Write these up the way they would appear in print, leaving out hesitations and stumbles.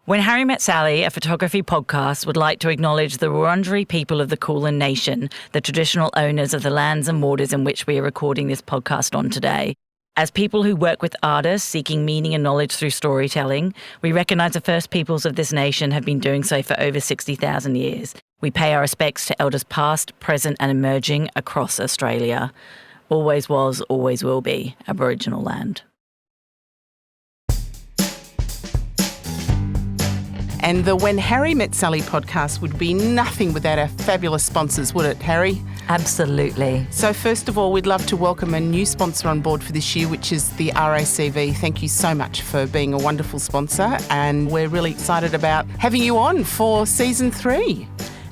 When Harry Met Sally, a photography podcast, would like to acknowledge the Wurundjeri people of the Kulin Nation, the traditional owners of the lands and waters in which we are recording this podcast on today. As people who work with artists seeking meaning and knowledge through storytelling, we recognise the first peoples of this nation have been doing so for over 60,000 years. We pay our respects to elders past, present and emerging across Australia. Always was, always will be Aboriginal land. And the When Harry Met Sally podcast would be nothing without our fabulous sponsors, would it, Harry? Absolutely. So first of all, we'd love to welcome a new sponsor on board for this year, which is the RACV. Thank you so much for being a wonderful sponsor, and we're really excited about having you on for Season 3.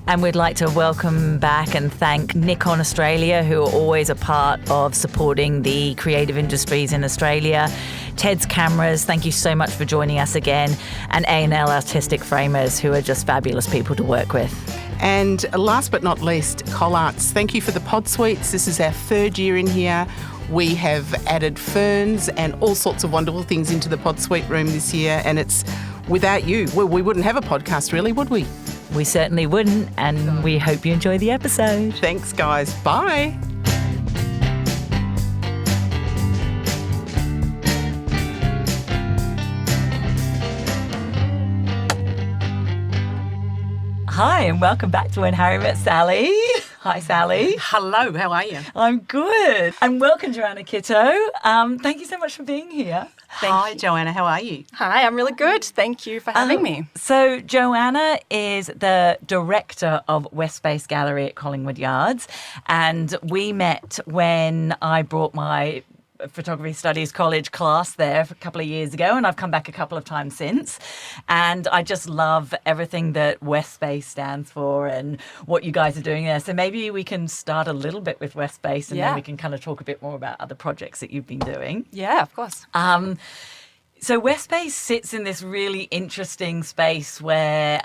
And we'd like to welcome back and thank Nikon Australia, who are always a part of supporting the creative industries in Australia. Ted's Cameras, thank you so much for joining us again. And A&L Artistic Framers, who are just fabulous people to work with. And last but not least, Coll Arts. Thank you for the pod suites. This is our third year in here. We have added ferns and all sorts of wonderful things into the pod suite room this year. And it's without you, we wouldn't have a podcast really, would we? We certainly wouldn't, and we hope you enjoy the episode. Thanks, guys. Bye. Hi, and welcome back to When Harry Met Sally. Hi, Sally. Hello, how are you? I'm good. And welcome, Joann Kitto. Thank you so much for being here. Hi, Joanna, how are you? Hi, I'm really good. Thank you for having me. So Joanna is the director of West Space Gallery at Collingwood Yards, and we met when I brought my photography studies college class there a couple of years ago, and I've come back a couple of times since, and I just love everything that West Space stands for and what you guys are doing there. So maybe we can start a little bit with West Space, and then we can kind of talk a bit more about other projects that you've been doing. Yeah, of course. So West Space sits in this really interesting space where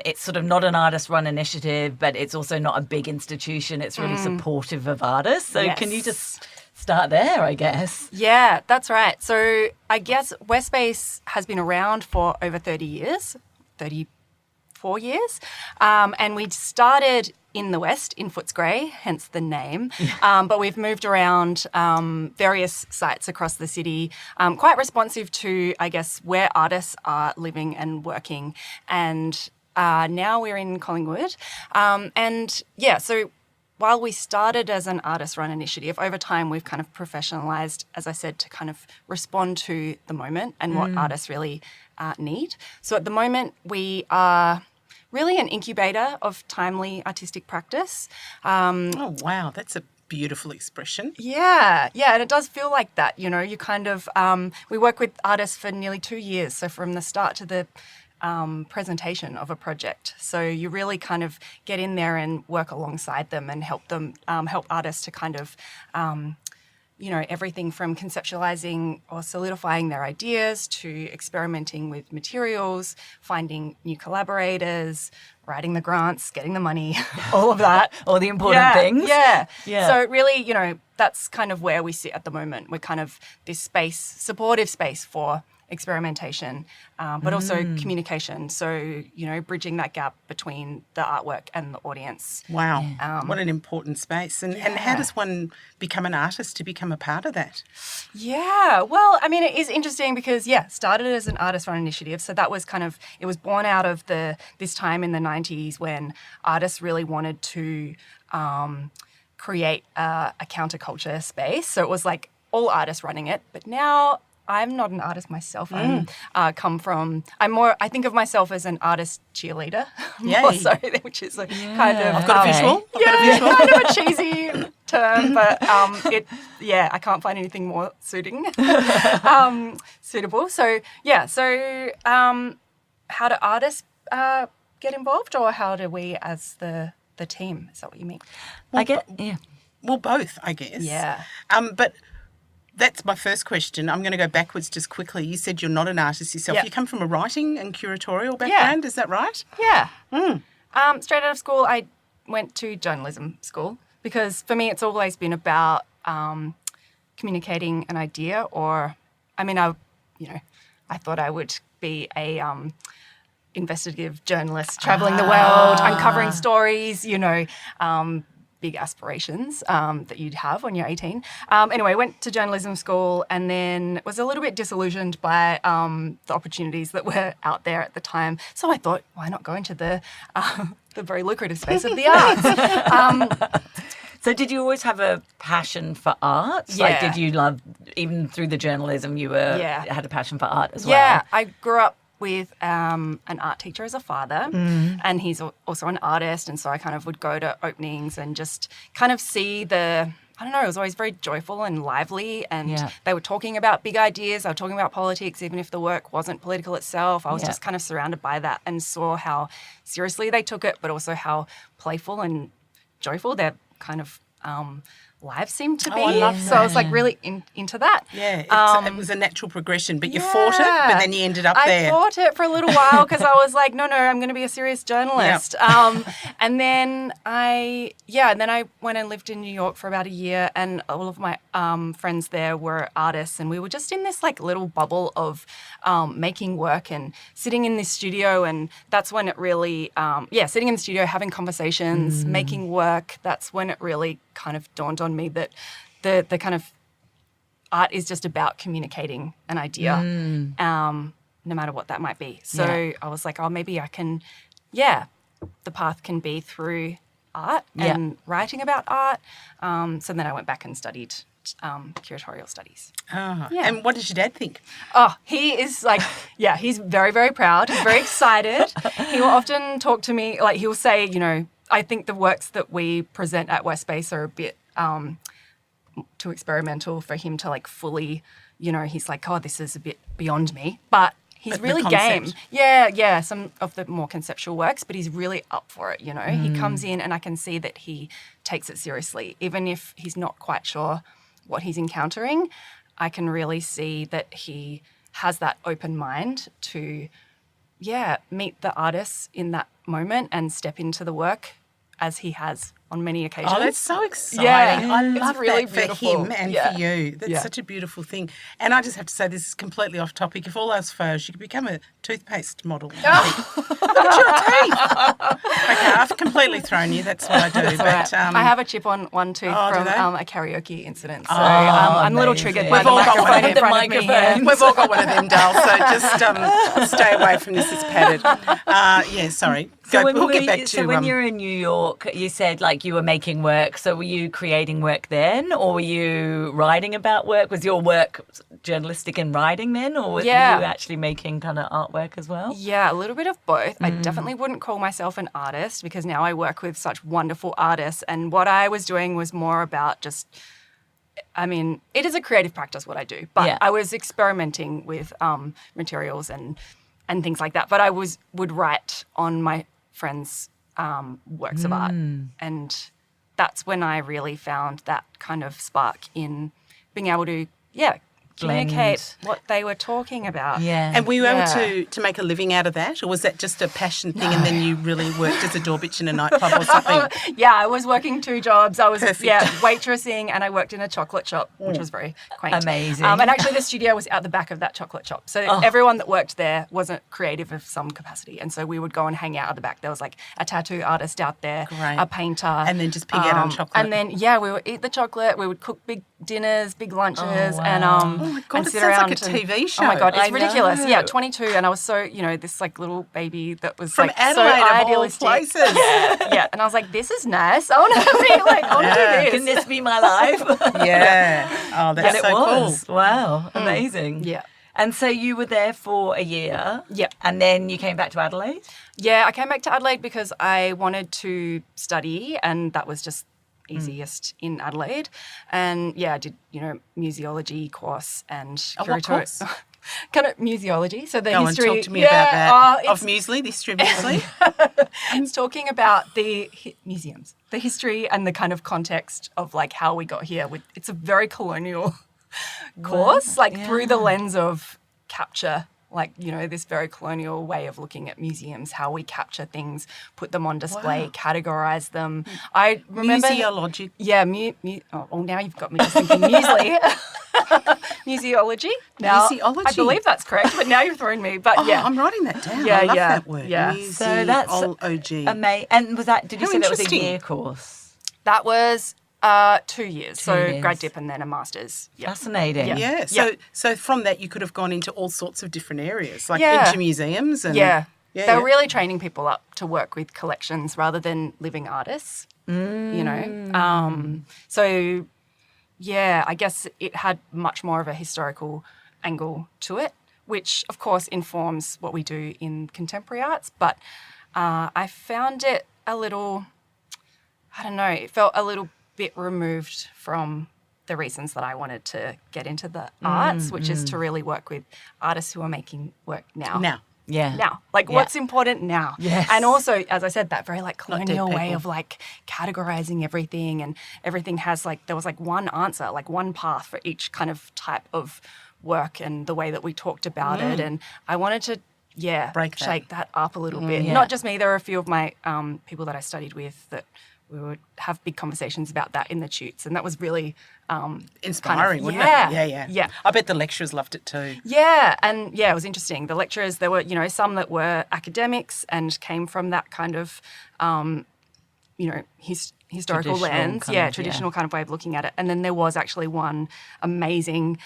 it's sort of not an artist-run initiative, but it's also not a big institution. It's really supportive of artists. So can you just start there, I guess? Yeah, that's right. So I guess West Space has been around for over 30 years, 34 years. And we started in the West, in Footscray, hence the name. But we've moved around various sites across the city, quite responsive to, I guess, where artists are living and working. And now we're in Collingwood. So while we started as an artist-run initiative, over time we've kind of professionalised, as I said, to kind of respond to the moment and what artists really need. So at the moment we are really an incubator of timely artistic practice. Oh, wow, that's a beautiful expression. Yeah, and it does feel like that, you know. You kind of, we work with artists for nearly 2 years, so from the start to the presentation of a project. So you really kind of get in there and work alongside them and help them, help artists to kind of, everything from conceptualizing or solidifying their ideas to experimenting with materials, finding new collaborators, writing the grants, getting the money, all of that. All the important things. Yeah. So really, that's kind of where we sit at the moment. We're kind of this space, supportive space for experimentation, but also communication. So, bridging that gap between the artwork and the audience. Wow. What an important space. And how does one become an artist to become a part of that? Yeah, well, I mean, it is interesting because, started as an artist-run initiative. So that was it was born out of this time in the 90s when artists really wanted to create a counterculture space. So it was like all artists running it. But now I'm not an artist myself. I think of myself as an artist cheerleader more so, which is kind of... I've got a visual. Kind of a cheesy term, but I can't find anything more suitable. So, how do artists get involved, or how do we as the team? Is that what you mean? Well, both, I guess. Yeah. But that's my first question. I'm going to go backwards just quickly. You said you're not an artist yourself. Yep. You come from a writing and curatorial background, is that right? Yeah. Straight out of school, I went to journalism school because for me it's always been about communicating an idea, I thought I would be a investigative journalist, traveling the world, uncovering stories, big aspirations that you'd have when you're 18. Anyway, went to journalism school and then was a little bit disillusioned by the opportunities that were out there at the time. So I thought, why not go into the very lucrative space of the arts? So did you always have a passion for art? Yeah. Like, did you love, even through the journalism, you had a passion for art as well? Yeah, I grew up with an art teacher as a father, and he's also an artist, and so I kind of would go to openings and just kind of see it was always very joyful and lively, and they were talking about big ideas, they were talking about politics, even if the work wasn't political itself. I was just kind of surrounded by that and saw how seriously they took it, but also how playful and joyful their kind of lives seemed to be. I love so that. I was like really into that. Yeah, it was a natural progression, but you fought it, but then you ended up there. I fought it for a little while because I was like, no, I'm going to be a serious journalist. And then I went and lived in New York for about a year, and all of my friends there were artists, and we were just in this like little bubble of making work and sitting in this studio, and that's when it really, sitting in the studio, having conversations, making work, that's when it really kind of dawned on me that the kind of art is just about communicating an idea, no matter what that might be. So I was like, maybe I can, the path can be through art and writing about art. So then I went back and studied curatorial studies. And what does your dad think? Oh, he is like, he's very, very proud. He's very excited. He will often talk to me, like he'll say, I think the works that we present at Westbase are a bit too experimental for him to like fully, he's like, this is a bit beyond me. But he's really game. Yeah, some of the more conceptual works, but he's really up for it, He comes in and I can see that he takes it seriously. Even if he's not quite sure what he's encountering, I can really see that he has that open mind to, meet the artists in that moment and step into the work as he has on many occasions. Oh, that's so exciting. Yeah, I love it's really that beautiful. for him and for you. That's such a beautiful thing. And I just have to say, this is completely off topic. If all else fails, you could become a toothpaste model. Look at your teeth. Okay, I've completely thrown you. That's what I do. But I have a chip on one tooth from a karaoke incident. So I'm I'm a little triggered by We've the all got one microphone of in the front of me here. We've all got one of them, Dale, so just stay away from this. It's padded. Sorry. We'll get back to... So when you were in New York, you said like you were making work. So were you creating work then, or were you writing about work? Was your work journalistic in writing then, or were you actually making kind of artwork as well? Yeah, a little bit of both. I definitely wouldn't call myself an artist because now I work with such wonderful artists, and what I was doing was more about just, it is a creative practice what I do, but I was experimenting with materials and things like that. But I would write on my friends' works of art, and that's when I really found that kind of spark in being able to, communicate what they were talking about. Yeah. And were you able to make a living out of that, or was that just a passion thing and then you really worked as a door bitch in a nightclub or something? I was working 2 jobs. I was waitressing and I worked in a chocolate shop, which was very quaint. Amazing. And actually the studio was out the back of that chocolate shop. So everyone that worked there wasn't creative of some capacity. And so we would go and hang out at the back. There was like a tattoo artist out there, a painter. And then just pig out on chocolate. And then, we would eat the chocolate. We would cook big dinners, big lunches, and oh my God, and it sit sounds around. like a TV show. Oh my God, it's I ridiculous. know. Yeah, 22, and I was so, this like little baby that was From like Adelaide, so of all idealistic. places. And I was like, this is nice. I want to be like, I want to do this. Can this be my life? Oh, that's And so it was. cool. Wow, amazing. Yeah. And so you were there for a year. Yeah. And then you came back to Adelaide? Yeah, I came back to Adelaide because I wanted to study, and that was just easiest in Adelaide. And I did, museology course and What course? kind of museology. So the Go history. and talk to me about that. Of It's muesli, the history of muesli. it's talking about the museums, the history and the kind of context of like how we got here. It's a very colonial course, through the lens of capture. This very colonial way of looking at museums, how we capture things, put them on display, categorise them. I remember... Museologic. Yeah, now you've got me just thinking muesli. Museology. Now, Museology. I believe that's correct, but now you've thrown me. But yeah. I'm writing that down. Yeah, I love yeah, that word. yeah. So that's Museology. amazing. And was that? Did you How say that was a interesting. year course? That was 2 years. 2 So years. grad dip and then a master's. Yeah. Fascinating. Yeah. Yeah. So from that, you could have gone into all sorts of different areas, like Yeah. into museums and Yeah. Yeah, They're yeah. really training people up to work with collections rather than living artists, you know. So, yeah, I guess it had much more of a historical angle to it, which, of course, informs what we do in contemporary arts. But I found it a little, I don't know, it felt a little bit removed from the reasons that I wanted to get into the arts, which is to really work with artists who are making work now. Yeah. Now, like what's important now. Yes. And also, as I said, that very like Not dead colonial way people. of like categorizing everything, and everything has like, there was like one answer, like one path for each kind of type of work and the way that we talked about it. And I wanted to, Break that. shake that up a little bit. Yeah. Not just me, there are a few of my people that I studied with that we would have big conversations about that in the tutes. And that was really Inspiring, wouldn't yeah, it? yeah. I bet the lecturers loved it too. Yeah, and yeah, it was interesting. The lecturers, there were, you know, some that were academics and came from that kind of, you know, historical Traditional lens. kind Yeah, of, traditional kind of way of looking at it. And then there was actually one amazing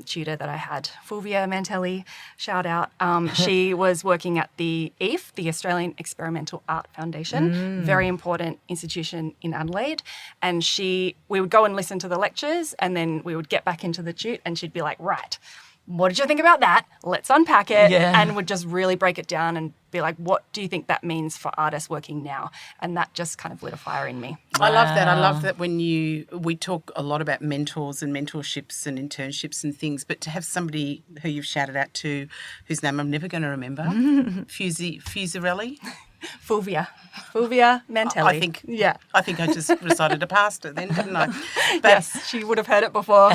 tutor that I had, Fulvia Mantelli, shout out. She was working at the EAF, the Australian Experimental Art Foundation, very important institution in Adelaide. And we would go and listen to the lectures, and then we would get back into the tute, and she'd be like, right, what did you think about that? Let's unpack it. Yeah. And would just really break it down and be like, what do you think that means for artists working now? And that just kind of lit a fire in me. I love that. I love that when we talk a lot about mentors and mentorships and internships and things, but to have somebody who you've shouted out to, whose name I'm never going to remember, Fusarelli. Fulvia Mantelli. I think I just recited a pasta then, didn't I? But Yes, she would have heard it before.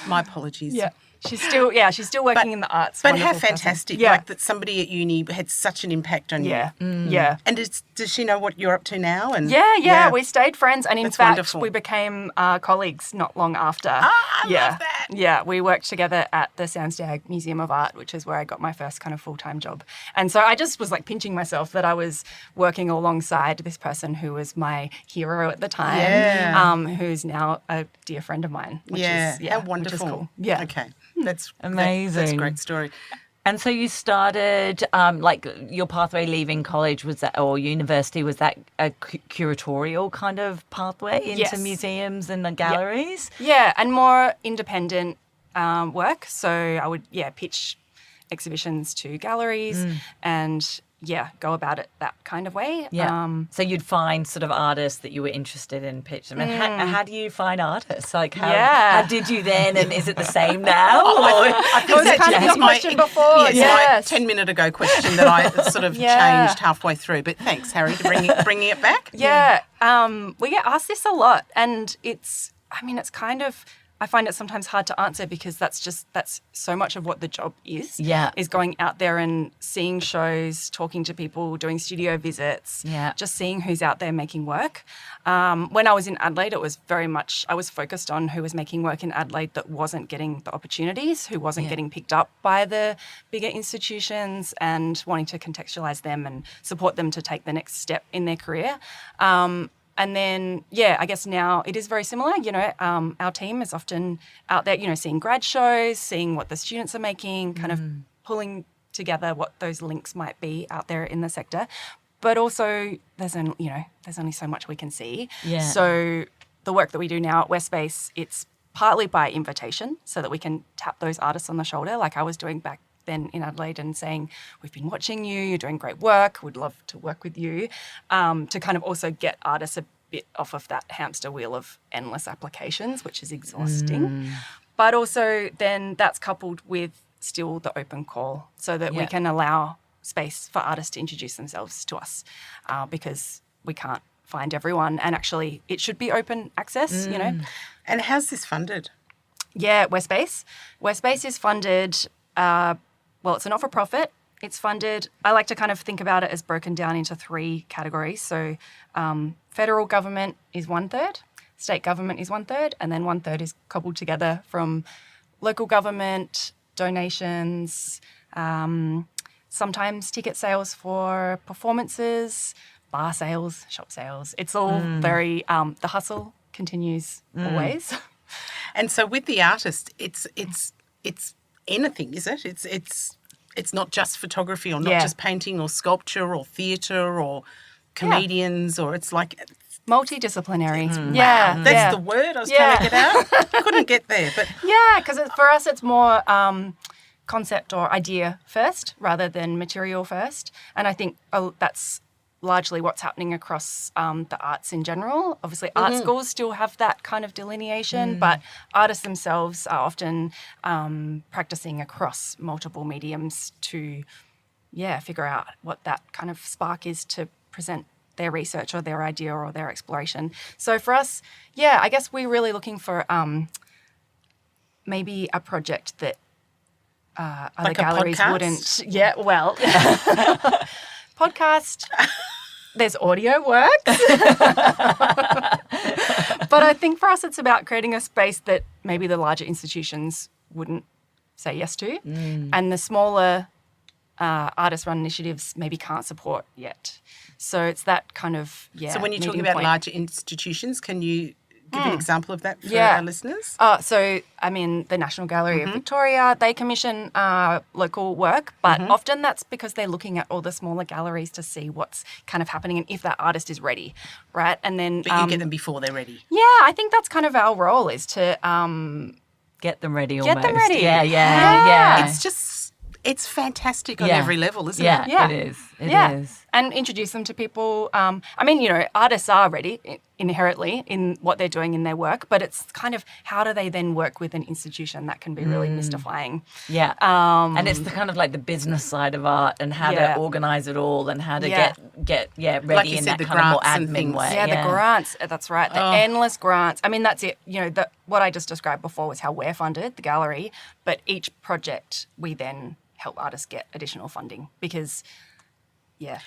my apologies. Yeah. She's still working in the arts. But how Wonderful person. fantastic! Yeah. Like that somebody at uni had such an impact on Yeah. you. Yeah. And does she know what you're up to now? And Yeah, we stayed friends, and in That's fact, wonderful. we became colleagues not long after. I love that. Yeah, we worked together at the Samstag Museum of Art, which is where I got my first kind of full-time job. And so I just was like pinching myself that I was working alongside this person who was my hero at the time, who's now a dear friend of mine. Which is, how wonderful. Which is cool. Yeah. Okay. That's Amazing. That's a great story. And so you started, like your pathway leaving college, was that, or university, was that a curatorial kind of pathway into Yes. museums and the galleries? Yeah, and more independent work. So I would, pitch exhibitions to galleries and, go about it that kind of way. Yeah. So you'd find sort of artists that you were interested in, pitch them. And how do you find artists? Like how did you then, and is it the same now? I think was that kind of your question before. Yes, Yes. my 10-minute ago question that I sort of Yeah. changed halfway through. But thanks, Harry, for bringing it back. Yeah. We get asked this a lot, and it's kind of, I find it sometimes hard to answer because that's so much of what the job is. Yeah. Is going out there and seeing shows, talking to people, doing studio visits, just seeing who's out there making work. When I was in Adelaide, it was very much, I was focused on who was making work in Adelaide that wasn't getting the opportunities, who wasn't getting picked up by the bigger institutions, and wanting to contextualise them and support them to take the next step in their career. And then, I guess now it is very similar. You know, our team is often out there, you know, seeing grad shows, seeing what the students are making, kind of pulling together what those links might be out there in the sector. But also, there's only so much we can see. Yeah. So the work that we do now at Westspace, it's partly by invitation, so that we can tap those artists on the shoulder, like I was doing back then in Adelaide, and saying, we've been watching you, you're doing great work, we'd love to work with you, to kind of also get artists a bit off of that hamster wheel of endless applications, which is exhausting. But also then that's coupled with still the open call, so that we can allow space for artists to introduce themselves to us, because we can't find everyone, and actually it should be open access, you know. And how's this funded? Yeah, Westspace. Westspace is funded, it's a not-for-profit. It's funded, I like to kind of think about it as broken down into 3 categories. So federal government is 1/3, state government is 1/3, and then 1/3 is cobbled together from local government, donations, sometimes ticket sales for performances, bar sales, shop sales. It's all very, the hustle continues always. And so with the artist, it's anything, is it? It's not just photography or not just painting or sculpture or theatre or comedians or it's like... Multidisciplinary. Wow, that's the word I was trying to get out. Couldn't get there. But yeah, because for us it's more concept or idea first rather than material first. And I think that's largely what's happening across the arts in general. Obviously, art schools still have that kind of delineation, but artists themselves are often practicing across multiple mediums to, figure out what that kind of spark is to present their research or their idea or their exploration. So for us, I guess we're really looking for maybe a project that other like galleries wouldn't. Yeah, well, podcast. There's audio works. But I think for us it's about creating a space that maybe the larger institutions wouldn't say yes to and the smaller artist-run initiatives maybe can't support yet. So it's that kind of, So when you're talking about larger institutions, can you give an example of that for our listeners? So, I mean, the National Gallery of Victoria, they commission local work, but often that's because they're looking at all the smaller galleries to see what's kind of happening and if that artist is ready, right? And then... But you get them before they're ready. Yeah, I think that's kind of our role is to... get them ready almost. Get them ready. Yeah. It's just... It's fantastic on every level, isn't it? Yeah, it is. It is. And introduce them to people. I mean, artists are ready inherently in what they're doing in their work, but it's kind of how do they then work with an institution that can be really mystifying. Yeah. And it's the kind of like the business side of art and how to organise it all and how to get ready like you in said, that the kind of more grants and admin things. way. Yeah, the grants. That's right. The endless grants. I mean, that's it. What I just described before was how we're funded, the gallery, but each project we then help artists get additional funding because,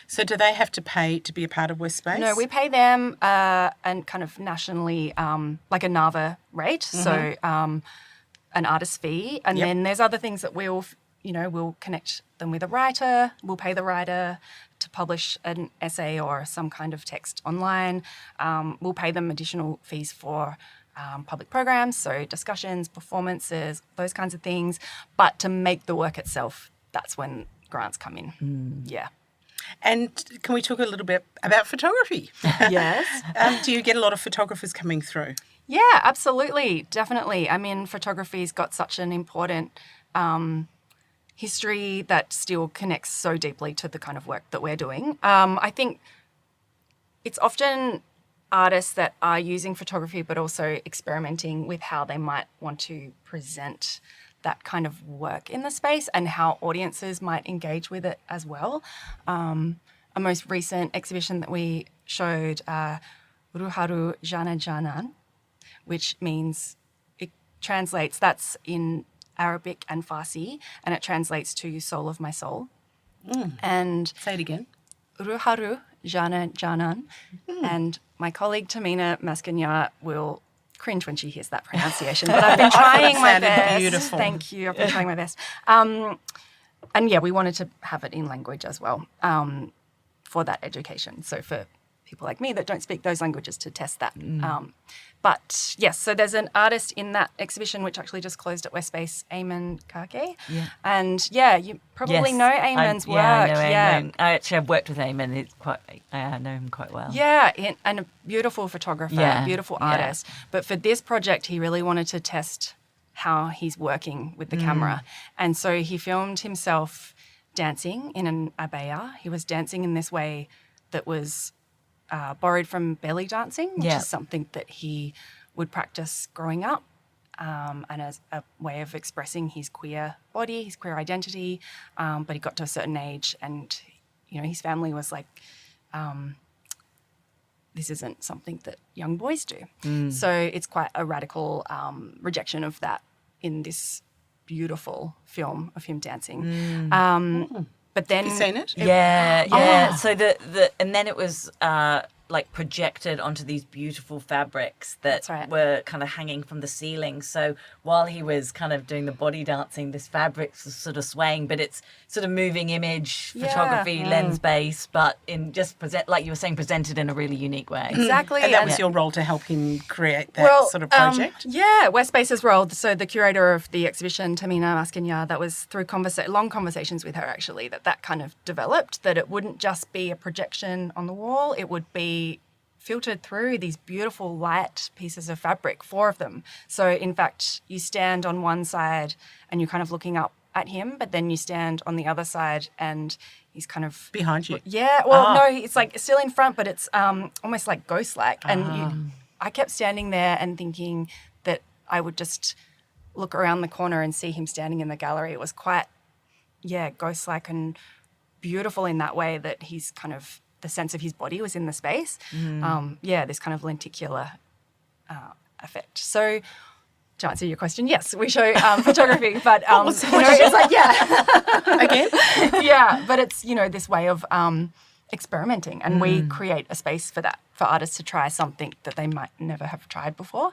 So do they have to pay to be a part of West Space? No, we pay them and kind of nationally like a NAVA rate, so an artist fee. And then there's other things that we'll connect them with a writer. We'll pay the writer to publish an essay or some kind of text online. We'll pay them additional fees for public programs, so discussions, performances, those kinds of things. But to make the work itself, that's when grants come in. Yeah. And can we talk a little bit about photography? Yes. Do you get a lot of photographers coming through? Yeah, absolutely. Definitely. I mean, photography's got such an important history that still connects so deeply to the kind of work that we're doing. I think it's often artists that are using photography but also experimenting with how they might want to present that kind of work in the space and how audiences might engage with it as well. A most recent exhibition that we showed, Ruharu Jana Janan, which means, it translates, that's in Arabic and Farsi, and it translates to soul of my soul. And say it again. Ruharu Jana Janan. And my colleague Tamina Maskanya will cringe when she hears that pronunciation, but I've been trying my best. Beautiful. Thank you. I've been trying my best. And we wanted to have it in language as well for that education. So for people like me that don't speak those languages to test that. But yes, so there's an artist in that exhibition which actually just closed at West Space, Eamon Kake. Yeah. And you probably know Eamon's work. Yeah, I know Eamon. I've worked with Eamon. I know him quite well. Yeah, and a beautiful photographer, beautiful artist. But for this project, he really wanted to test how he's working with the camera. And so he filmed himself dancing in an abaya. He was dancing in this way that was borrowed from belly dancing, which is something that he would practice growing up and as a way of expressing his queer body, his queer identity. But he got to a certain age and, his family was like, this isn't something that young boys do. So it's quite a radical rejection of that in this beautiful film of him dancing. But then, have you seen it? Yeah. So and then it was like projected onto these beautiful fabrics that That's right. were kind of hanging from the ceiling. So while he was kind of doing the body dancing, this fabric was sort of swaying, but it's sort of moving image photography, lens based, but in just like you were saying, presented in a really unique way. Exactly. And that was your role to help him create that sort of project? Westspace's role. So the curator of the exhibition, Tamina Maskinya, that was through long conversations with her actually that kind of developed, that it wouldn't just be a projection on the wall, it would be filtered through these beautiful light pieces of fabric, 4 of them. So in fact, you stand on one side and you're kind of looking up at him, but then you stand on the other side and he's kind of behind you. Yeah, well, no, it's like still in front, but it's almost like ghost-like. And I kept standing there and thinking that I would just look around the corner and see him standing in the gallery. It was quite, ghost-like and beautiful in that way, that he's kind of, the sense of his body was in the space. This kind of lenticular effect. So to answer your question, yes, we show photography, but it's like, again, but it's, this way of experimenting, and we create a space for that, for artists to try something that they might never have tried before.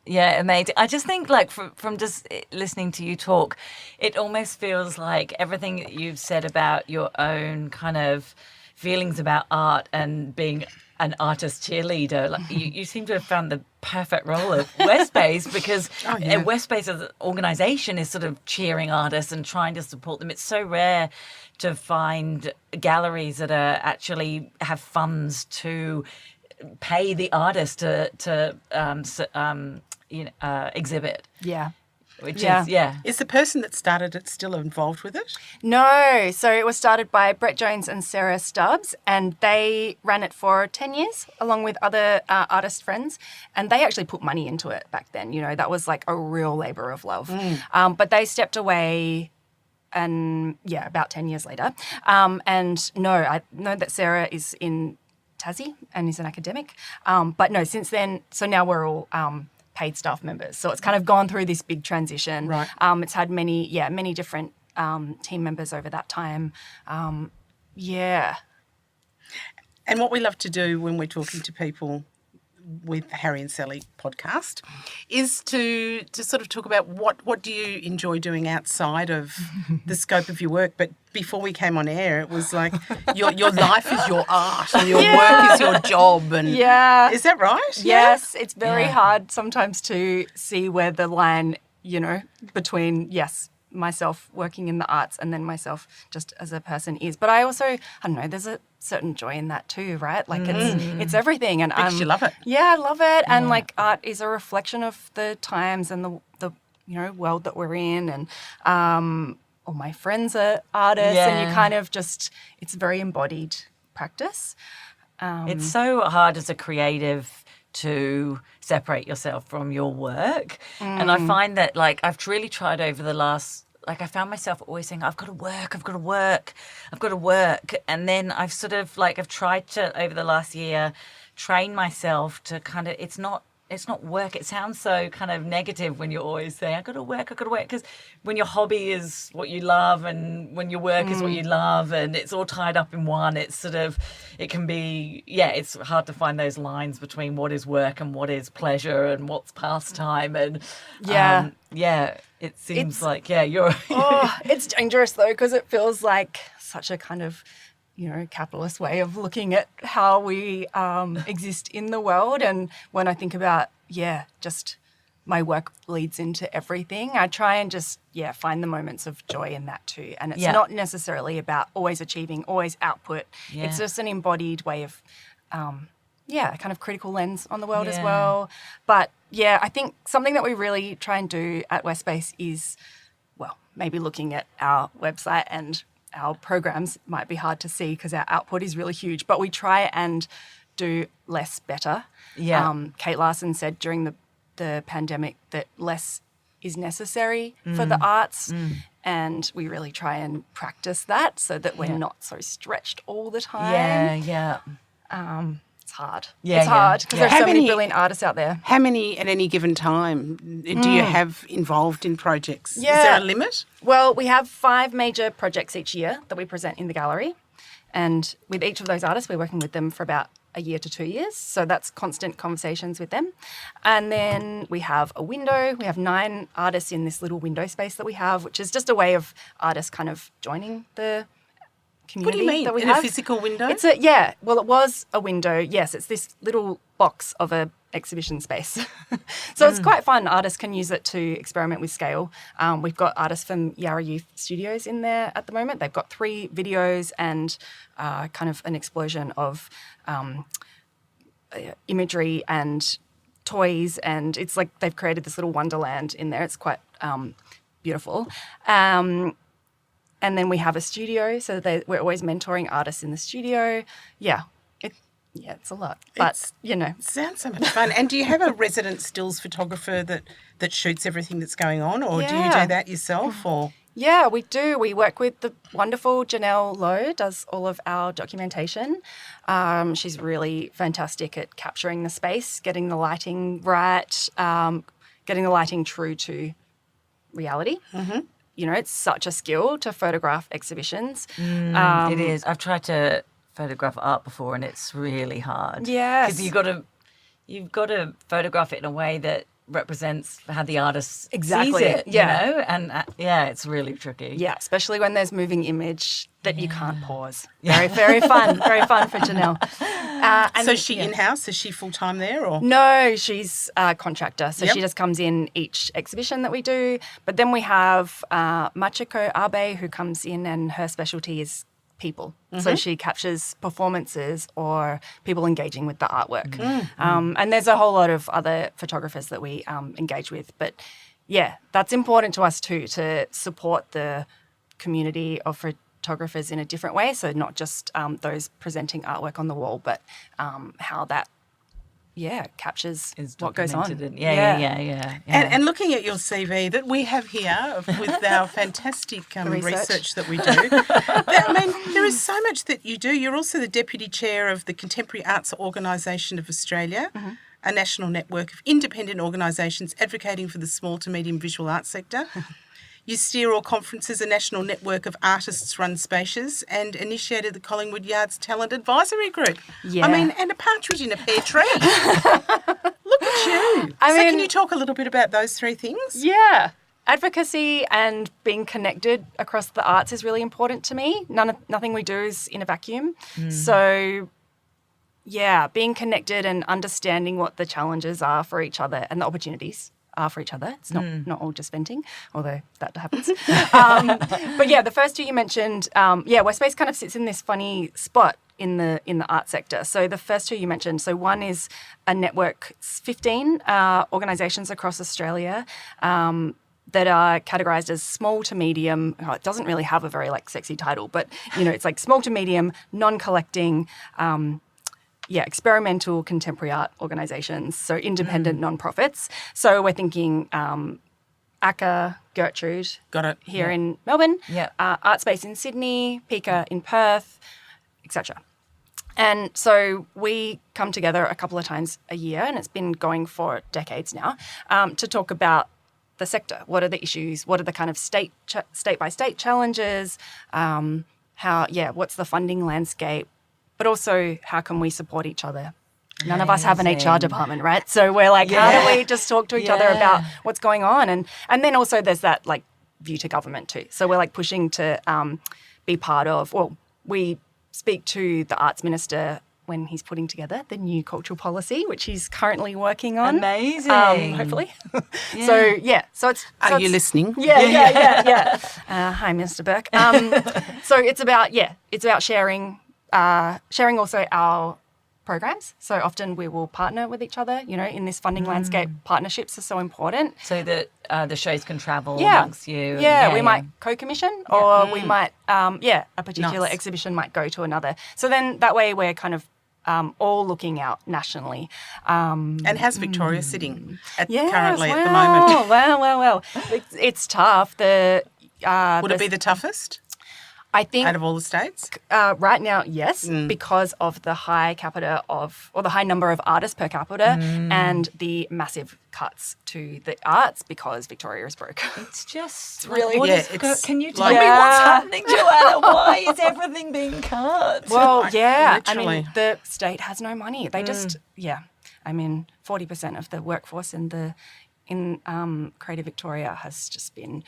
Yeah, amazing. I just think, like, from just listening to you talk, it almost feels like everything that you've said about your own kind of feelings about art and being an artist cheerleader, like you seem to have found the perfect role of Westspace, because Westspace as an organisation is sort of cheering artists and trying to support them. It's so rare to find galleries that are actually have funds to pay the artist to exhibit. Is the person that started it still involved with it? No. So it was started by Brett Jones and Sarah Stubbs, and they ran it for 10 years along with other artist friends, and they actually put money into it back then. That was like a real labour of love. But they stepped away about 10 years later. And no, I know that Sarah is in Tassie and is an academic. But no, since then, so now we're all paid staff members. So it's kind of gone through this big transition. Right. It's had many different team members over that time. And what we love to do when we're talking to people with the Harry and Sally podcast is to sort of talk about what do you enjoy doing outside of the scope of your work. But before we came on air, it was like your life is your art and your work is your job. And is that right? Yes, it's very hard sometimes to see where the line, between myself working in the arts and then myself just as a person is. But I also, there's a certain joy in that too, right? Like it's everything. And because you love it. Yeah, I love it. And like art is a reflection of the times and the world that we're in. And all my friends are artists and you kind of just, it's a very embodied practice. It's so hard as a creative to separate yourself from your work. And I find that, like, I've really tried over the last, like, I found myself always saying, I've got to work. And then I've sort of, like, I've tried to, over the last year, train myself to kind of, it's not work. It sounds so kind of negative when you're always saying, I've got to work. Because when your hobby is what you love and when your work is what you love and it's all tied up in one, it's sort of, it can be, it's hard to find those lines between what is work and what is pleasure and what's pastime. And it seems you're... it's dangerous though, because it feels like such a kind of, capitalist way of looking at how we exist in the world. And when I think about, just my work leads into everything, I try and just, find the moments of joy in that too. And it's not necessarily about always achieving, always output. Yeah. It's just an embodied way of, a kind of critical lens on the world as well. But, I think something that we really try and do at Westspace is, maybe looking at our website and our programs might be hard to see because our output is really huge, but we try and do less better. Kate Larson said during the pandemic that less is necessary for the arts, and we really try and practice that so that we're not so stretched all the time. It's hard. It's hard because there's so many brilliant artists out there. How many at any given time do you have involved in projects? Is there a limit? Well, we have 5 major projects each year that we present in the gallery. And with each of those artists, we're working with them for about a year to 2 years. So that's constant conversations with them. And then we have a window. We have 9 artists in this little window space that we have, which is just a way of artists kind of joining the community. What do you mean? That we in have. a physical window? Well, it was a window. Yes, it's this little box of a exhibition space. So it's quite fun. Artists can use it to experiment with scale. We've got artists from Yarra Youth Studios in there at the moment. They've got 3 videos and kind of an explosion of imagery and toys, and it's like they've created this little wonderland in there. It's quite beautiful. And then we have a studio, so we're always mentoring artists in the studio. Yeah, it's a lot, but Sounds so much fun. And do you have a resident stills photographer that shoots everything that's going on, or do you do that yourself? Or Yeah, we do. We work with the wonderful Janelle Lowe, does all of our documentation. She's really fantastic at capturing the space, getting the lighting right, getting the lighting true to reality. Mm-hmm. It's such a skill to photograph exhibitions. It is. I've tried to photograph art before, and it's really hard. Yes, because you've got to photograph it in a way that represents how the artist exactly sees it, and it's really tricky. Yeah, especially when there's moving image that you can't pause. Very, very fun. Very fun for Janelle. So is she in-house? Is she full-time there? Or No, she's a contractor. So she just comes in each exhibition that we do. But then we have Machiko Abe, who comes in, and her specialty is people. Mm-hmm. So she captures performances or people engaging with the artwork. Mm-hmm. And there's a whole lot of other photographers that we engage with. But yeah, that's important to us too, to support the community of photographers in a different way. So not just those presenting artwork on the wall, but how that captures what goes on. Yeah. And looking at your CV that we have here with our fantastic research that we do, there is so much that you do. You're also the Deputy Chair of the Contemporary Arts Organisation of Australia, a national network of independent organisations advocating for the small to medium visual arts sector. You steer all conferences, a national network of artists-run spaces, and initiated the Collingwood Yards Talent Advisory Group. Yeah. And a partridge in a pear tree. Look at you. Can you talk a little bit about those 3 things? Yeah. Advocacy and being connected across the arts is really important to me. Nothing we do is in a vacuum. So, being connected and understanding what the challenges are for each other and the opportunities are for each other. It's not all just venting, although that happens. But the first 2 you mentioned, Westbase kind of sits in this funny spot in the art sector. So the first 2 you mentioned, so one is a network, 15 organisations across Australia that are categorised as small to medium. It doesn't really have a very sexy title, but it's like small to medium, non-collecting. Experimental contemporary art organisations, so independent non-profits. So we're thinking ACCA, Gertrude, got it, here in Melbourne, Art Space in Sydney, Pika in Perth, etc. And so we come together a couple of times a year, and it's been going for decades now, to talk about the sector. What are the issues? What are the kind of state-by-state challenges? What's the funding landscape? But also, how can we support each other? None of us have an HR department, right? So we're like, how do we just talk to each other about what's going on? And then also there's that view to government too. So we're pushing to be part of, we speak to the Arts Minister when he's putting together the new cultural policy, which he's currently working on. Amazing. Hopefully. Yeah. So it's... Are you listening? Yeah. Hi, Mr. Burke. So it's about sharing... sharing also our programs. So often we will partner with each other, in this funding landscape. Partnerships are so important. So that the shows can travel amongst you. We might co-commission or we might, a particular exhibition might go to another. So then that way we're kind of all looking out nationally. And how's Victoria sitting currently at the moment? Well. It's tough. Would it be the toughest? I think out of all the states? Right now, yes, because of the high the high number of artists per capita and the massive cuts to the arts because Victoria is broke. It's just really... can you tell me what's happening, Joanna? Why is everything being cut? Well, yeah. Literally. I mean, the state has no money. They just, 40% of the workforce in Creative Victoria has just been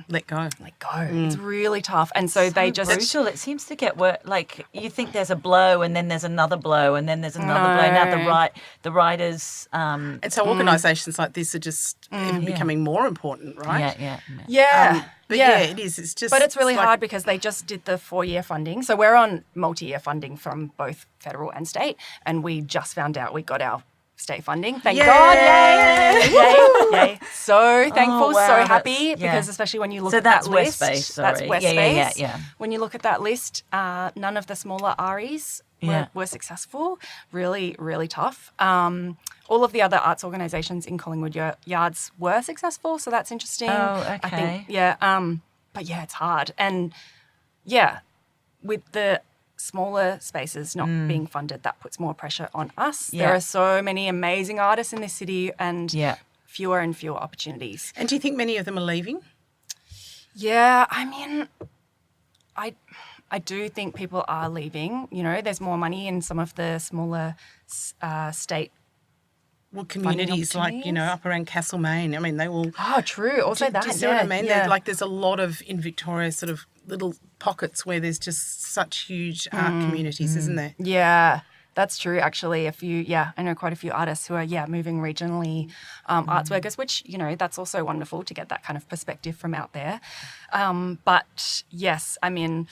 let go. It's really tough. And so they just... brutal. It seems to get worse. Like, you think there's a blow and then there's another blow and then there's another blow. Now the writers... and so organisations like this are just even becoming more important, right? Yeah. But it is. It's just... But it's really hard because they just did the 4-year funding. So we're on multi-year funding from both federal and state. And we just found out we got our state funding. Thank God. Yay. So thankful, so happy, because especially when you look at that list. So that's West Bay, sorry. That's West Bay. Yeah. When you look at that list, none of the smaller REs were successful. Really, really tough. All of the other arts organisations in Collingwood Yards were successful, so that's interesting. Oh, okay. I think, but it's hard. And with the smaller spaces not being funded, that puts more pressure on us. There are so many amazing artists in this city and fewer and fewer opportunities. And do you think many of them are leaving? Yeah, I mean, I do think people are leaving. You know, there's more money in some of the smaller state communities like, up around Castlemaine. I mean, they will... Oh, true. Also do you see what I mean? There's a lot of, in Victoria, sort of little pockets where there's just such huge art communities, isn't there? Yeah, that's true, actually. I know quite a few artists who are, moving regionally, arts workers, which, that's also wonderful to get that kind of perspective from out there. But, yes, I mean,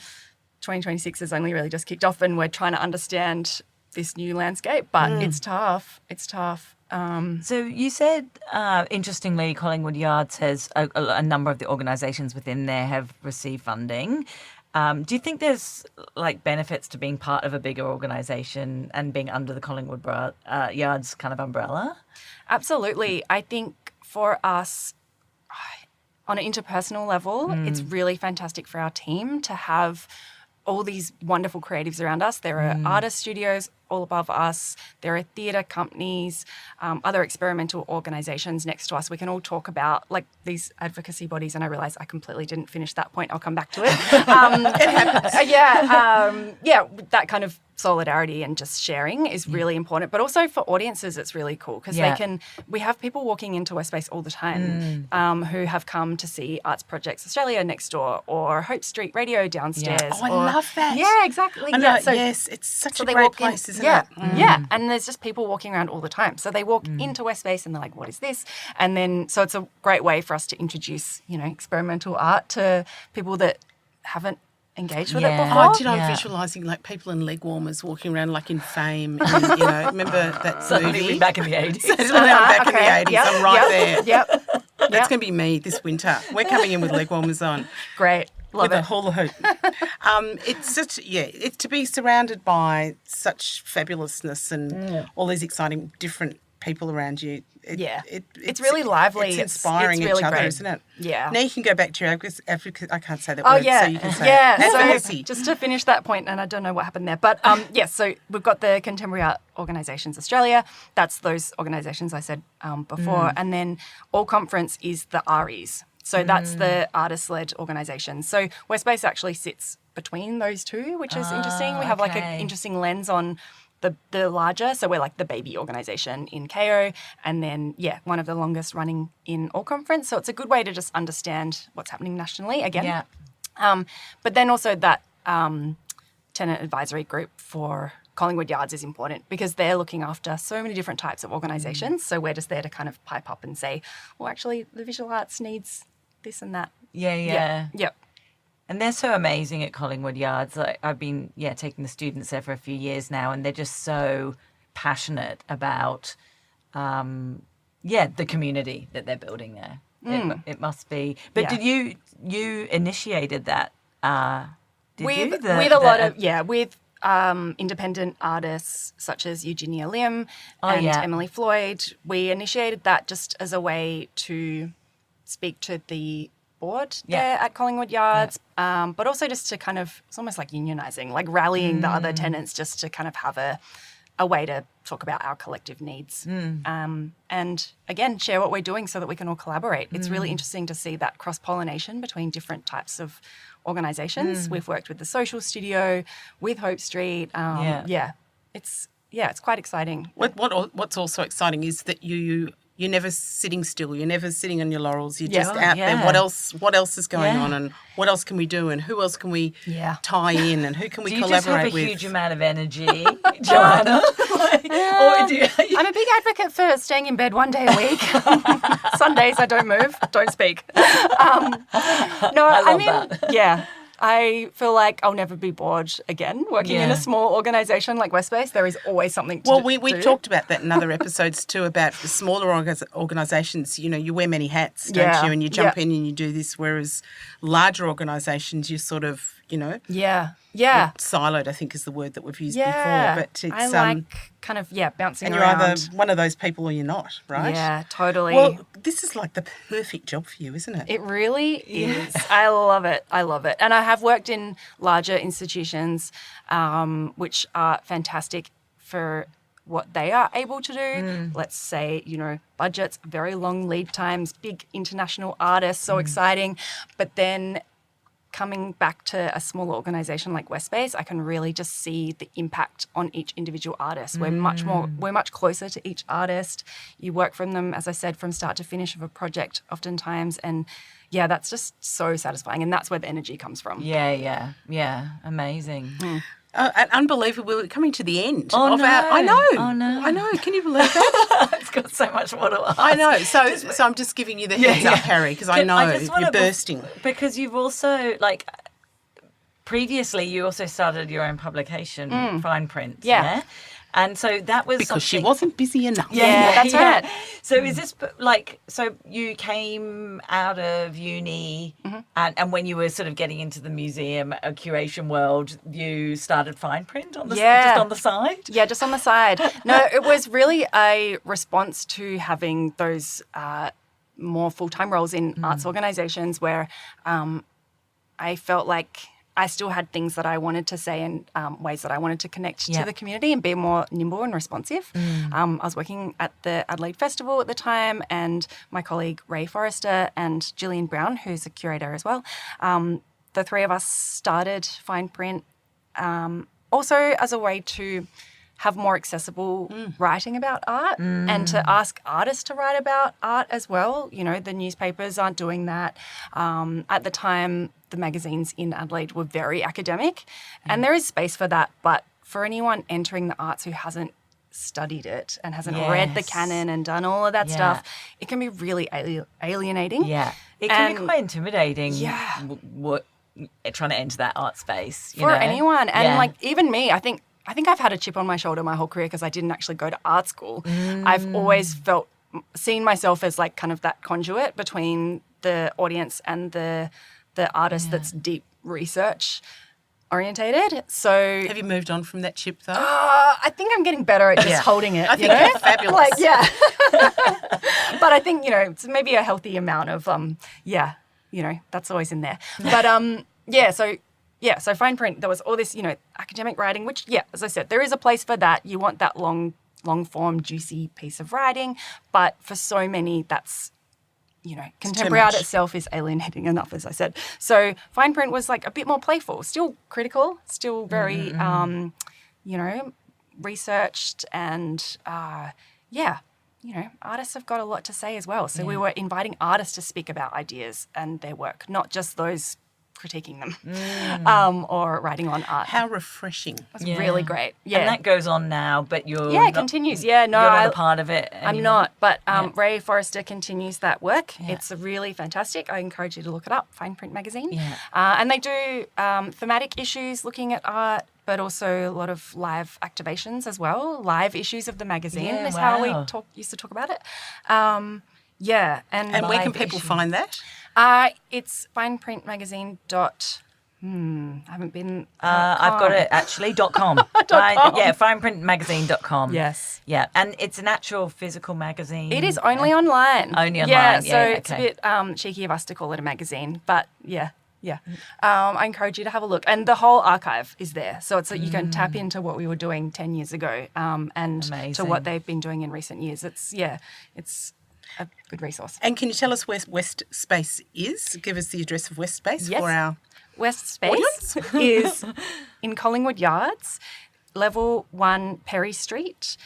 2026 has only really just kicked off and we're trying to understand this new landscape, but it's tough. It's tough. So you said, interestingly, Collingwood Yards has a number of the organisations within there have received funding. Do you think there's benefits to being part of a bigger organisation and being under the Collingwood Yards kind of umbrella? Absolutely. I think for us, on an interpersonal level, it's really fantastic for our team to have all these wonderful creatives around us. There are artist studios all above us. There are theatre companies, other experimental organisations next to us. We can all talk about these advocacy bodies, and I realise I completely didn't finish that point. I'll come back to it. It happens. That kind of solidarity and just sharing is really important. But also for audiences, it's really cool because we have people walking into West Space all the time who have come to see Arts Projects Australia next door or Hope Street Radio downstairs. Oh, I love that. Yeah, exactly. I know, yes, it's such a great place, isn't it? Yeah, and there's just people walking around all the time. So they walk into West Space and they're like, what is this? And then, so it's a great way for us to introduce, experimental art to people that haven't engaged with it before. I'm visualising people in leg warmers walking around in Fame. And, remember that movie? Back in the 80s. Back in the 80s. I'm right there. Yep. That's going to be me this winter. We're coming in with leg warmers on. Great. Love with a hula hoop. It's to be surrounded by such fabulousness and all these exciting different people around you. It's really lively. It's inspiring it's really each other, great. isn't it? Yeah. Now you can go back to your advocacy. I can't say that word, so you can say advocacy. So just to finish that point, and I don't know what happened there, but so we've got the Contemporary Art Organisations Australia. That's those organisations I said before. And then All Conference is the REs. So that's the artist-led organisation. So West Space actually sits between those two, which is interesting. We have an interesting lens on the larger, so we're the baby organisation in KO, and then, one of the longest running in All Conference. So it's a good way to just understand what's happening nationally again. Yeah. But then also that tenant advisory group for Collingwood Yards is important because they're looking after so many different types of organisations. So we're just there to kind of pipe up and say, well, actually, the visual arts needs this and that. Yeah. Yep. And they're so amazing at Collingwood Yards. I've been, taking the students there for a few years now, and they're just so passionate about, the community that they're building there. It must be. But did you initiated that? With independent artists such as Eugenia Lim and Emily Floyd. We initiated that just as a way to speak to the board there at Collingwood Yards, but also just to kind of, it's almost like unionising, rallying the other tenants just to kind of have a way to talk about our collective needs. And again, share what we're doing so that we can all collaborate. It's really interesting to see that cross-pollination between different types of organisations. We've worked with the Social Studio, with Hope Street. It's quite exciting. What's also exciting is that you're never sitting still. You're never sitting on your laurels. You're just out there. What else is going on, and what else can we do, and who else can we tie in, and who can we collaborate with? Do you just have a huge amount of energy, Joanna? I'm a big advocate for staying in bed one day a week. Sundays I don't move, don't speak. I mean, I feel like I'll never be bored again working in a small organisation like Westbase. There is always something to do. Well, we talked about that in other episodes too, about the smaller organisations. You know, you wear many hats, don't you? And you jump in and you do this, whereas larger organisations, you sort of, you know. Siloed, I think, is the word that we've used before. But it's, I like kind of, bouncing and around. you're either one of those people or you're not, right? Yeah, totally. Well, this is like the perfect job for you, isn't it? It really is. I love it. And I have worked in larger institutions, which are fantastic for what they are able to do. Let's say, you know, budgets, very long lead times, big international artists, so exciting. But then coming back to a smaller organisation like Westbase, I can really just see the impact on each individual artist. We're much closer to each artist. You work from them, as I said, from start to finish of a project oftentimes, and that's just so satisfying, and that's where the energy comes from. Yeah, amazing. Unbelievable. We're coming to the end of our... I know. Can you believe that? It's got so much more to ask. I know. So I'm just giving you the heads up, Harry, because I know you're bursting. Because you've also, like, previously you also started your own publication, Fine Print. Yeah. And so that was because she wasn't busy enough. Yeah, that's right. So is this like, so you came out of uni and when you were sort of getting into the museum curation world, you started Fine Print on the just on the side? Yeah, just on the side. No, it was really a response to having those more full-time roles in arts organisations where I felt like I still had things that I wanted to say and ways that I wanted to connect to the community and be more nimble and responsive. I was working at the Adelaide Festival at the time, and my colleague Ray Forrester and Gillian Brown, who's a curator as well, the three of us started Fine Print also as a way to have more accessible writing about art and to ask artists to write about art as well. You know, the newspapers aren't doing that. At the time, the magazines in Adelaide were very academic, and there is space for that. But for anyone entering the arts who hasn't studied it and hasn't read the canon and done all of that stuff, it can be really alienating. Yeah, it can be quite intimidating. Yeah, trying to enter that art space for anyone, and like even me, I think I've had a chip on my shoulder my whole career because I didn't actually go to art school. I've always seen myself as like kind of that conduit between the audience and the artist that's deep research orientated. So have you moved on from that chip though? I think I'm getting better at just holding it. I think you're fabulous. Like, but I think, you know, it's maybe a healthy amount of you know, that's always in there. But so Fine Print, there was all this, you know, academic writing, which, as I said, there is a place for that. You want that long form, juicy piece of writing. But for so many, that's, you know, contemporary art itself is alienating enough, as I said. So Fine Print was like a bit more playful, still critical, still very, you know, researched and, you know, artists have got a lot to say as well. So we were inviting artists to speak about ideas and their work, not just those critiquing them or writing on art. How refreshing. That's really great. Yeah. And that goes on now, but you're it continues. Yeah, no, you're not a part of it anymore. I'm not, but Ray Forrester continues that work. Yeah. It's really fantastic. I encourage you to look it up, Fine Print Magazine. Yeah. And they do thematic issues looking at art, but also a lot of live activations as well, live issues of the magazine is how we used to talk about it. And where can people find that? It's fineprintmagazine. I haven't been. I've got it actually. .com. Fineprintmagazine.com. Yes. Yeah, and it's an actual physical magazine. It is only online. Only online. Yeah, so it's a bit cheeky of us to call it a magazine, but yeah. I encourage you to have a look, and the whole archive is there, so it's that you can tap into what we were doing 10 years ago, and Amazing. To what they've been doing in recent years. It's a good resource. And can you tell us where West Space is? Give us the address of West Space for our West Space is in Collingwood Yards, level 1 Perry Street.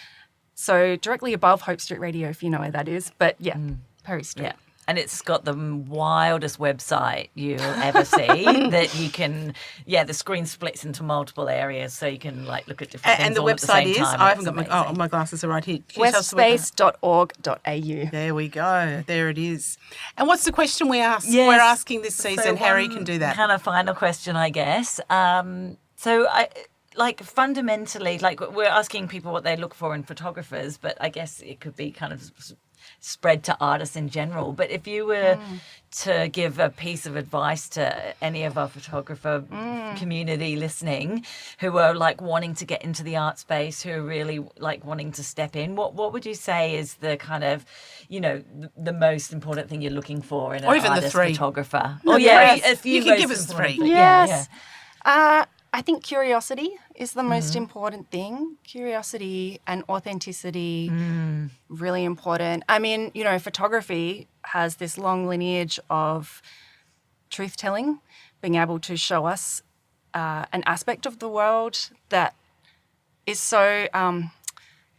So directly above Hope Street Radio, if you know where that is. But yeah, Perry Street. Yeah. And it's got the wildest website you'll ever see that you can, the screen splits into multiple areas so you can like look at different things And the all website at the same is, time. I haven't got my glasses are right here. Westspace.org.au. There we go. There it is. And what's the question we're Yes. asking this season? So Harry one can do that. Kind of final question, I guess. Fundamentally, we're asking people what they look for in photographers, but I guess it could be kind of spread to artists in general. But if you were to give a piece of advice to any of our photographer community listening who are like wanting to get into the art space, who are really like wanting to step in, what would you say is the kind of, the most important thing you're looking for in an artist photographer? You can give us 3. Yes. I think curiosity is the most important thing. Curiosity and authenticity, really important. I mean, photography has this long lineage of truth-telling, being able to show us an aspect of the world that is so kind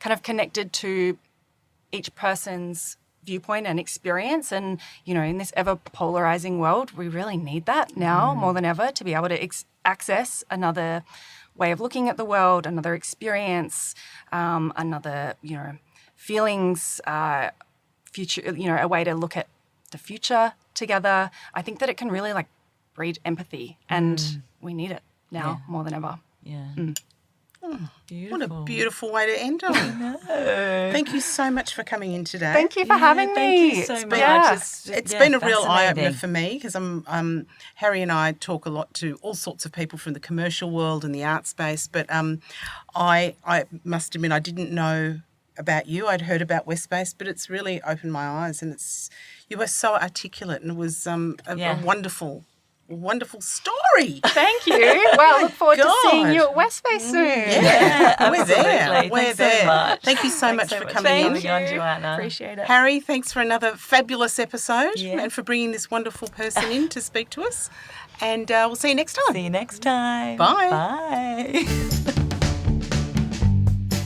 of connected to each person's viewpoint and experience. And, in this ever-polarising world, we really need that now more than ever to be able to access another way of looking at the world, another experience, another, feelings, future, a way to look at the future together. I think that it can really breed empathy, and we need it now more than ever. Yeah. What a beautiful way to end on. Thank you so much for coming in today. Thank you for having me. Thank you so much. It's been a real eye-opener for me because Harry and I talk a lot to all sorts of people from the commercial world and the art space, but I must admit I didn't know about you. I'd heard about West Space, but it's really opened my eyes, and you were so articulate, and it was a wonderful story. Thank you. Well, I look forward to seeing you at West Space soon. Yeah, we're there. Thanks so much. Thank you so much for coming in. Thank you, Joanna. Appreciate it. Harry, thanks for another fabulous episode and for bringing this wonderful person in to speak to us. And we'll see you next time. See you next time. Bye. Bye.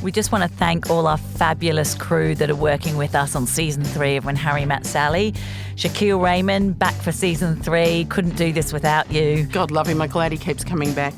We just want to thank all our fabulous crew that are working with us on Season 3 of When Harry Met Sally. Shaquille Raymond, back for Season 3. Couldn't do this without you. God love him. I'm glad he keeps coming back.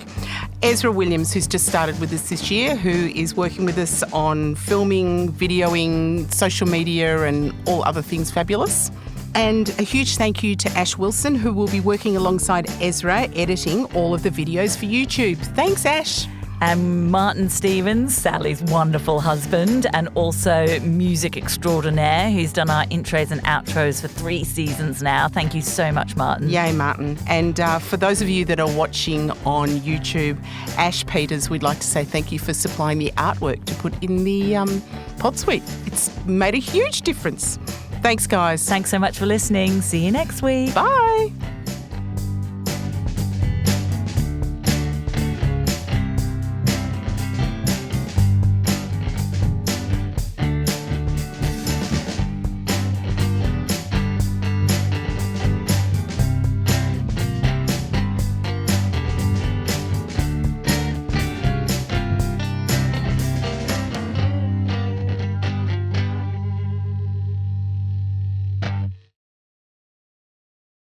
Ezra Williams, who's just started with us this year, who is working with us on filming, videoing, social media and all other things fabulous. And a huge thank you to Ash Wilson, who will be working alongside Ezra, editing all of the videos for YouTube. Thanks, Ash. And Martin Stevens, Sally's wonderful husband, and also music extraordinaire, who's done our intros and outros for 3 seasons now. Thank you so much, Martin. Yay, Martin. And for those of you that are watching on YouTube, Ash Peters, we'd like to say thank you for supplying the artwork to put in the pod suite. It's made a huge difference. Thanks, guys. Thanks so much for listening. See you next week. Bye.